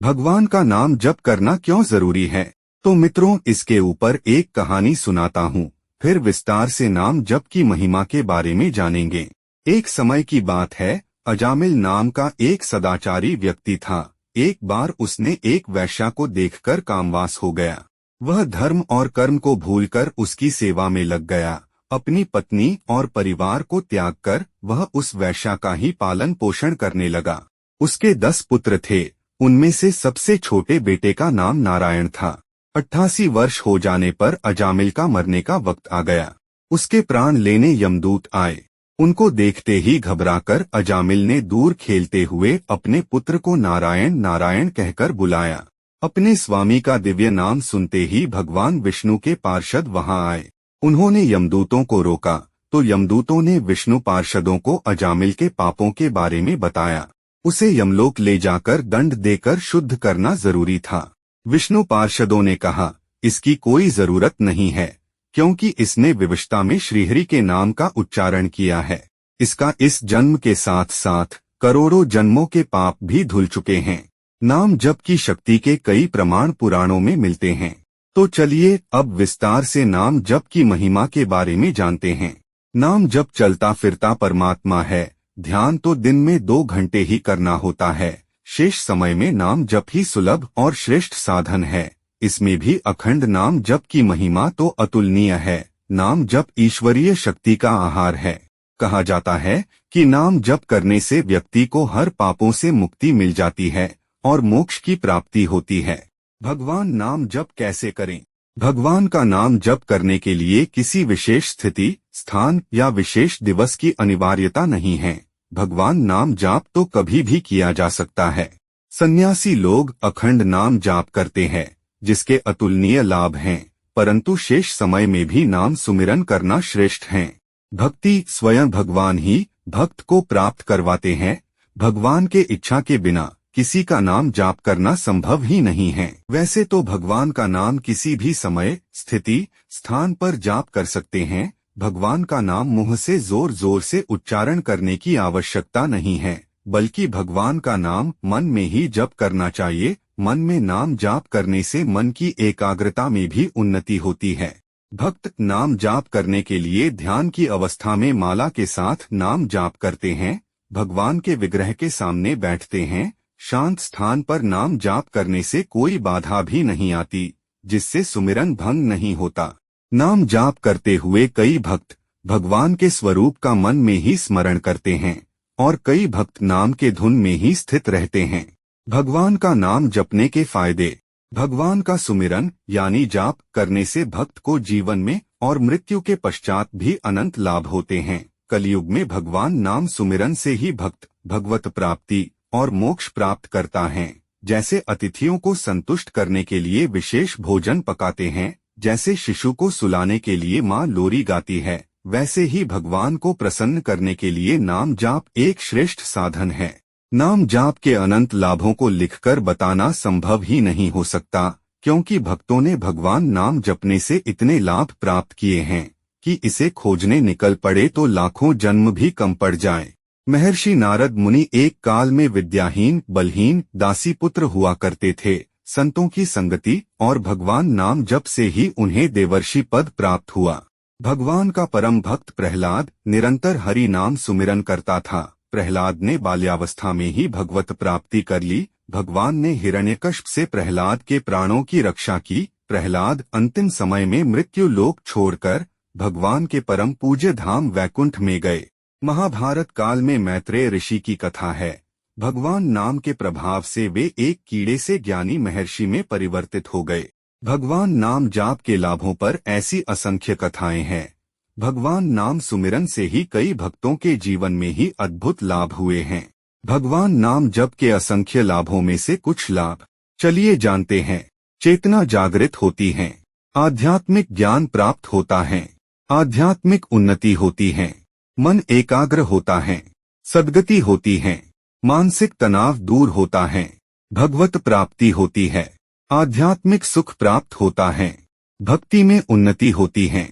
भगवान का नाम जप करना क्यों जरूरी है? तो मित्रों, इसके ऊपर एक कहानी सुनाता हूँ, फिर विस्तार से नाम जप की महिमा के बारे में जानेंगे। एक समय की बात है, अजामिल नाम का एक सदाचारी व्यक्ति था। एक बार उसने एक वैश्या को देखकर कामवास हो गया। वह धर्म और कर्म को भूलकर उसकी सेवा में लग गया। अपनी पत्नी और परिवार को त्याग कर वह उस वैश्या का ही पालन पोषण करने लगा। उसके 10 पुत्र थे। उनमें से सबसे छोटे बेटे का नाम नारायण था। 88 वर्ष हो जाने पर अजामिल का मरने का वक्त आ गया। उसके प्राण लेने यमदूत आए। उनको देखते ही घबराकर अजामिल ने दूर खेलते हुए अपने पुत्र को नारायण नारायण कहकर बुलाया। अपने स्वामी का दिव्य नाम सुनते ही भगवान विष्णु के पार्षद वहां आए। उन्होंने यमदूतों को रोका तो यमदूतों ने विष्णु पार्षदों को अजामिल के पापों के बारे में बताया। उसे यमलोक ले जाकर दंड देकर शुद्ध करना जरूरी था। विष्णु पार्षदों ने कहा, इसकी कोई जरूरत नहीं है, क्योंकि इसने विवशता में श्रीहरि के नाम का उच्चारण किया है। इसका इस जन्म के साथ साथ करोड़ों जन्मों के पाप भी धुल चुके हैं। नाम जप की शक्ति के कई प्रमाण पुराणों में मिलते हैं। तो चलिए अब विस्तार से नाम जप की महिमा के बारे में जानते हैं। नाम जप चलता फिरता परमात्मा है। ध्यान तो दिन में 2 घंटे ही करना होता है। शेष समय में नाम जप ही सुलभ और श्रेष्ठ साधन है। इसमें भी अखंड नाम जप की महिमा तो अतुलनीय है। नाम जप ईश्वरीय शक्ति का आहार है। कहा जाता है कि नाम जप करने से व्यक्ति को हर पापों से मुक्ति मिल जाती है और मोक्ष की प्राप्ति होती है। भगवान नाम जप कैसे करें? भगवान का नाम जप करने के लिए किसी विशेष स्थिति, स्थान या विशेष दिवस की अनिवार्यता नहीं है। भगवान नाम जाप तो कभी भी किया जा सकता है। सन्यासी लोग अखंड नाम जाप करते हैं, जिसके अतुलनीय लाभ हैं, परंतु शेष समय में भी नाम सुमिरन करना श्रेष्ठ है। भक्ति स्वयं भगवान ही भक्त को प्राप्त करवाते हैं। भगवान के इच्छा के बिना किसी का नाम जाप करना संभव ही नहीं है। वैसे तो भगवान का नाम किसी भी समय, स्थिति, स्थान पर जाप कर सकते हैं। भगवान का नाम मुंह से जोर जोर से उच्चारण करने की आवश्यकता नहीं है, बल्कि भगवान का नाम मन में ही जप करना चाहिए। मन में नाम जाप करने से मन की एकाग्रता में भी उन्नति होती है। भक्त नाम जाप करने के लिए ध्यान की अवस्था में माला के साथ नाम जाप करते हैं। भगवान के विग्रह के सामने बैठते हैं। शांत स्थान पर नाम जाप करने से कोई बाधा भी नहीं आती, जिससे सुमिरन भंग नहीं होता। नाम जाप करते हुए कई भक्त भगवान के स्वरूप का मन में ही स्मरण करते हैं और कई भक्त नाम के धुन में ही स्थित रहते हैं। भगवान का नाम जपने के फायदे। भगवान का सुमिरन यानी जाप करने से भक्त को जीवन में और मृत्यु के पश्चात भी अनंत लाभ होते हैं। कलयुग में भगवान नाम सुमिरन से ही भक्त भगवत प्राप्ति और मोक्ष प्राप्त करता है। जैसे अतिथियों को संतुष्ट करने के लिए विशेष भोजन पकाते हैं, जैसे शिशु को सुलाने के लिए माँ लोरी गाती है, वैसे ही भगवान को प्रसन्न करने के लिए नाम जाप एक श्रेष्ठ साधन है। नाम जाप के अनंत लाभों को लिखकर बताना संभव ही नहीं हो सकता, क्योंकि भक्तों ने भगवान नाम जपने से इतने लाभ प्राप्त किए हैं कि इसे खोजने निकल पड़े तो लाखों जन्म भी कम पड़ जाए। महर्षि नारद मुनि एक काल में विद्याहीन, बलहीन, दासी पुत्र हुआ करते थे। संतों की संगति और भगवान नाम जप से ही उन्हें देवर्षि पद प्राप्त हुआ। भगवान का परम भक्त प्रहलाद निरंतर हरि नाम सुमिरन करता था। प्रहलाद ने बाल्यावस्था में ही भगवत प्राप्ति कर ली। भगवान ने हिरण्यकश्यप से प्रहलाद के प्राणों की रक्षा की। प्रहलाद अंतिम समय में मृत्यु लोक छोड़कर भगवान के परम पूज्य धाम वैकुंठ में गए। महाभारत काल में मैत्रेय ऋषि की कथा है। भगवान नाम के प्रभाव से वे एक कीड़े से ज्ञानी महर्षि में परिवर्तित हो गए। भगवान नाम जाप के लाभों पर ऐसी असंख्य कथाएं हैं। भगवान नाम सुमिरन से ही कई भक्तों के जीवन में ही अद्भुत लाभ हुए हैं। भगवान नाम जप के असंख्य लाभों में से कुछ लाभ चलिए जानते हैं। चेतना जागृत होती है। आध्यात्मिक ज्ञान प्राप्त होता है। आध्यात्मिक उन्नति होती है। मन एकाग्र होता है। सद्गति होती है। मानसिक तनाव दूर होता है। भगवत प्राप्ति होती है। आध्यात्मिक सुख प्राप्त होता है। भक्ति में उन्नति होती है।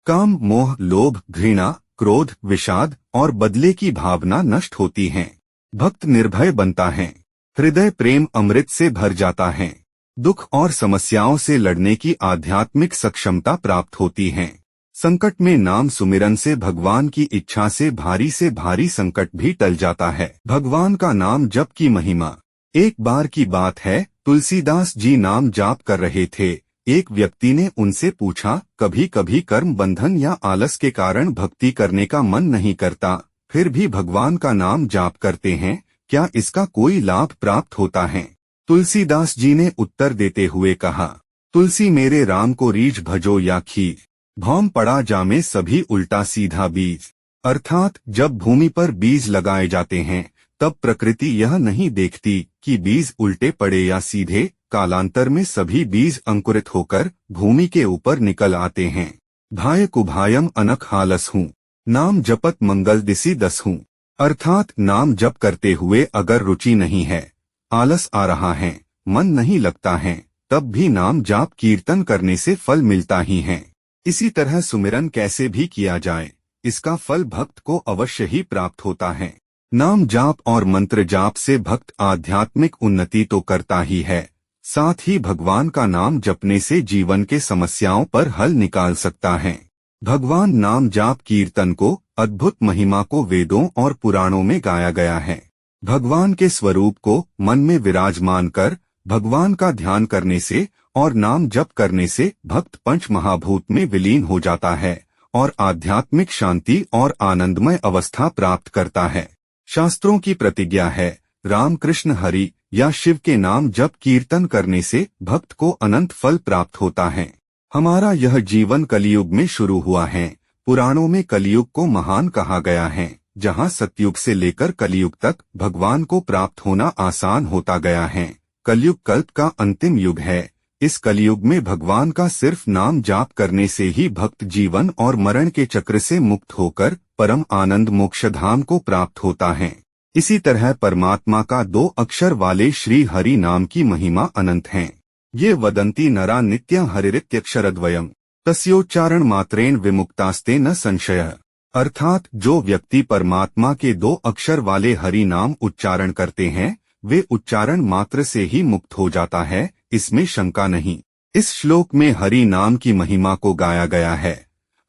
काम, मोह, लोभ, घृणा, क्रोध, विषाद और बदले की भावना नष्ट होती है। भक्त निर्भय बनता है। हृदय प्रेम अमृत से भर जाता है। दुख और समस्याओं से लड़ने की आध्यात्मिक सक्षमता प्राप्त होती है। संकट में नाम सुमिरन से भगवान की इच्छा से भारी संकट भी टल जाता है। भगवान का नाम जप की महिमा। एक बार की बात है, तुलसीदास जी नाम जाप कर रहे थे। एक व्यक्ति ने उनसे पूछा, कभी कभी कर्म बंधन या आलस के कारण भक्ति करने का मन नहीं करता, फिर भी भगवान का नाम जाप करते हैं, क्या इसका कोई लाभ प्राप्त होता है? तुलसीदास जी ने उत्तर देते हुए कहा, तुलसी मेरे राम को रीझ भजो या खीर, भौम पड़ा जामे सभी उल्टा सीधा बीज। अर्थात जब भूमि पर बीज लगाए जाते हैं तब प्रकृति यह नहीं देखती कि बीज उल्टे पड़े या सीधे, कालांतर में सभी बीज अंकुरित होकर भूमि के ऊपर निकल आते हैं। भाय कुभायम अनख हालस हूँ, नाम जपत मंगल दिसी दस हूँ। अर्थात नाम जप करते हुए अगर रुचि नहीं है, आलस आ रहा है, मन नहीं लगता है, तब भी नाम जाप कीर्तन करने से फल मिलता ही है। इसी तरह सुमिरन कैसे भी किया जाए, इसका फल भक्त को अवश्य ही प्राप्त होता है। नाम जाप और मंत्र जाप से भक्त आध्यात्मिक उन्नति तो करता ही है, साथ ही भगवान का नाम जपने से जीवन के समस्याओं पर हल निकाल सकता है। भगवान नाम जाप कीर्तन को, अद्भुत महिमा को वेदों और पुराणों में गाया गया है। भगवान के स्वरूप को मन में विराजमान कर भगवान का ध्यान करने से और नाम जप करने से भक्त पंच महाभूत में विलीन हो जाता है और आध्यात्मिक शांति और आनंदमय अवस्था प्राप्त करता है। शास्त्रों की प्रतिज्ञा है, राम कृष्ण हरि या शिव के नाम जप कीर्तन करने से भक्त को अनंत फल प्राप्त होता है। हमारा यह जीवन कलयुग में शुरू हुआ है। पुराणों में कलयुग को महान कहा गया है, जहाँ सतयुग से लेकर कलयुग तक भगवान को प्राप्त होना आसान होता गया है। कलयुग कल्प का अंतिम युग है। इस कलयुग में भगवान का सिर्फ नाम जाप करने से ही भक्त जीवन और मरण के चक्र से मुक्त होकर परम आनंद मोक्षधाम को प्राप्त होता है। इसी तरह परमात्मा का 2 अक्षर वाले श्री हरि नाम की महिमा अनंत है। ये वदंती नरा नित्यं हरिरित्यक्षरद्वयम् तस्योच्चारण मात्रेण विमुक्तास्ते न संशयः। अर्थात जो व्यक्ति परमात्मा के 2 अक्षर वाले हरि नाम उच्चारण करते हैं, वे उच्चारण मात्र से ही मुक्त हो जाता है, इसमें शंका नहीं। इस श्लोक में हरि नाम की महिमा को गाया गया है।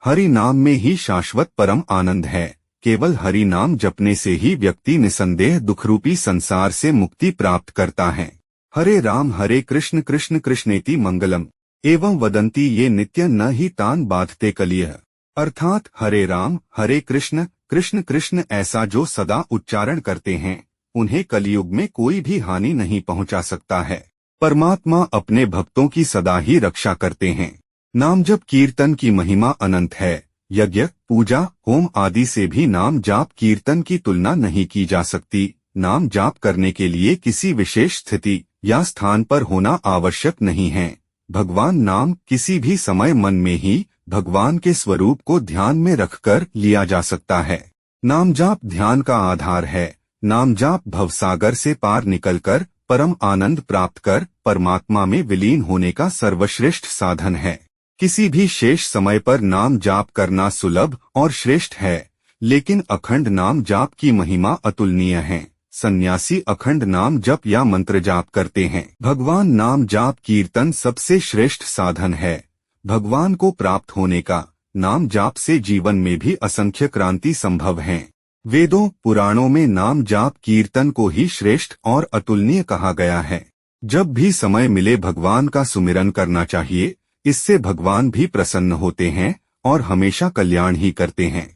हरि नाम में ही शाश्वत परम आनंद है। केवल हरि नाम जपने से ही व्यक्ति निसंदेह दुखरूपी संसार से मुक्ति प्राप्त करता है। हरे राम हरे कृष्ण कृष्ण कृष्णेति मंगलम एवं वदंती ये नित्य न ही तान बाधते कलियः। अर्थात हरे राम हरे कृष्ण कृष्ण कृष्ण ऐसा जो सदा उच्चारण करते हैं, उन्हें कलयुग में कोई भी हानि नहीं पहुंचा सकता है। परमात्मा अपने भक्तों की सदा ही रक्षा करते हैं। नाम जप कीर्तन की महिमा अनंत है। यज्ञ पूजा होम आदि से भी नाम जाप कीर्तन की तुलना नहीं की जा सकती। नाम जाप करने के लिए किसी विशेष स्थिति या स्थान पर होना आवश्यक नहीं है। भगवान नाम किसी भी समय मन में ही भगवान के स्वरूप को ध्यान में रखकर लिया जा सकता है। नाम जाप ध्यान का आधार है। नाम जाप भवसागर से पार निकलकर परम आनंद प्राप्त कर परमात्मा में विलीन होने का सर्वश्रेष्ठ साधन है। किसी भी शेष समय पर नाम जाप करना सुलभ और श्रेष्ठ है, लेकिन अखंड नाम जाप की महिमा अतुलनीय है। सन्यासी अखंड नाम जप या मंत्र जाप करते हैं। भगवान नाम जाप कीर्तन सबसे श्रेष्ठ साधन है। भगवान को प्राप्त होने का नाम जाप से जीवन में भी असंख्य क्रांति संभव है। वेदों पुराणों में नाम जाप कीर्तन को ही श्रेष्ठ और अतुलनीय कहा गया है। जब भी समय मिले भगवान का सुमिरन करना चाहिए। इससे भगवान भी प्रसन्न होते हैं और हमेशा कल्याण ही करते हैं।